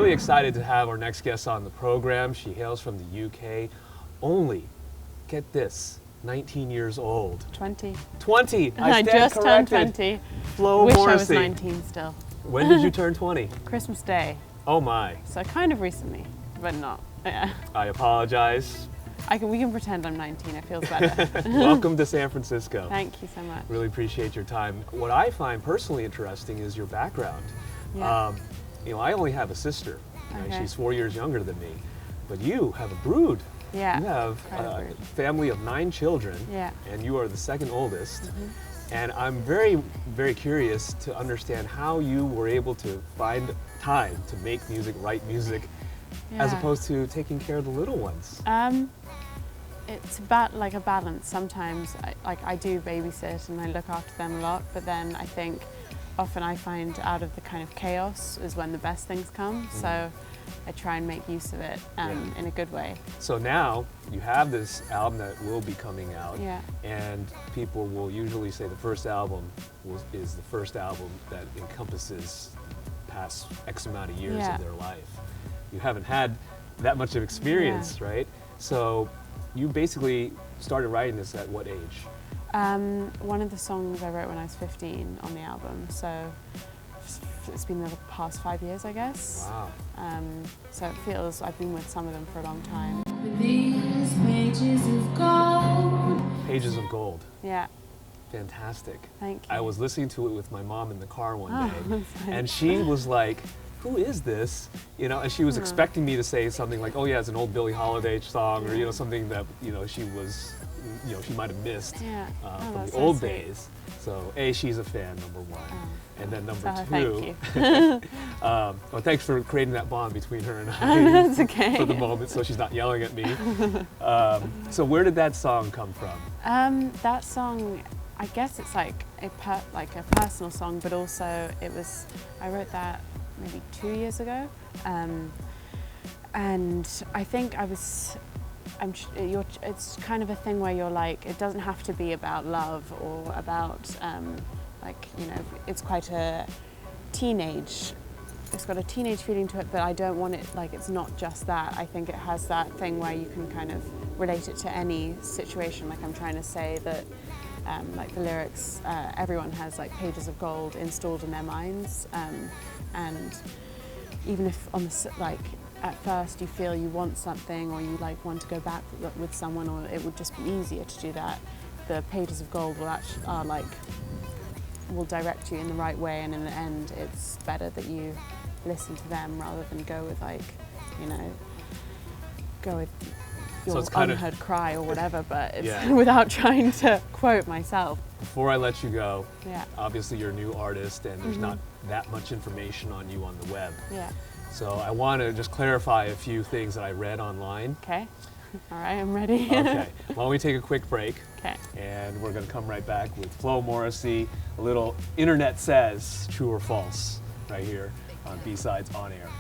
really excited to have our next guest on the program. She hails from the UK, only, get this, 19 years old. 20. 20! I just turned 20. Flo Wish Morrissey. I was 19 still. When did you turn 20? Christmas Day. Oh my. So kind of recently, but not. Yeah. I apologize. We can pretend I'm 19, it feels better. Welcome to San Francisco. Thank you so much. Really appreciate your time. What I find personally interesting is your background. Yeah. You know, I only have a sister. Right? Okay. She's 4 years younger than me. But you have a brood. Yeah. You have a family of 9 children. Yeah. And you are the second oldest. And I'm very, very curious to understand how you were able to find time to make music, write music, as opposed to taking care of the little ones. It's about like a balance. Sometimes I do babysit and I look after them a lot, but then I think often I find out of the kind of chaos is when the best things come. So I try and make use of it in a good way. So now you have this album that will be coming out, and people will usually say the first album is the first album that encompasses past X amount of years of their life. You haven't had that much of experience, right? So you basically started writing this at what age? One of the songs I wrote when I was 15 on the album, so it's been the past 5 years, I guess. Wow. So it feels I've been with some of them for a long time. These pages of gold. Pages of Gold. Yeah. Fantastic. Thank you. I was listening to it with my mom in the car one day, and she was like, who is this? You know, and she was expecting me to say something like, oh yeah, it's an old Billie Holiday song, or, you know, something that, you know, she was, you know, she might have missed from the old days. So, A, she's a fan, number one. And then number two, thank you. well, thanks for creating that bond between her and I That's okay. for the moment, so she's not yelling at me. So where did that song come from? That song, I guess it's like a personal song, but also I wrote that maybe 2 years ago, and I think it's kind of a thing where you're like, it doesn't have to be about love or about like, you know, it's quite a teenage, it's got a teenage feeling to it, but I don't want it, like, it's not just that. I think it has that thing where you can kind of relate it to any situation. Like, I'm trying to say that like the lyrics, everyone has like pages of gold installed in their minds, and even if at first you feel you want something, or you like want to go back with someone, or it would just be easier to do that, the pages of gold will direct you in the right way, and in the end it's better that you listen to them rather than go with, like, you know, go with your unheard cry or whatever, but it's without trying to quote myself. Before I let you go, obviously you're a new artist and there's not that much information on you on the web. So I want to just clarify a few things that I read online. Okay. All right, I'm ready. Okay. Why don't we take a quick break? Okay. And we're going to come right back with Flo Morrissey, a little Internet Says, True or False, right here on B-Sides On Air.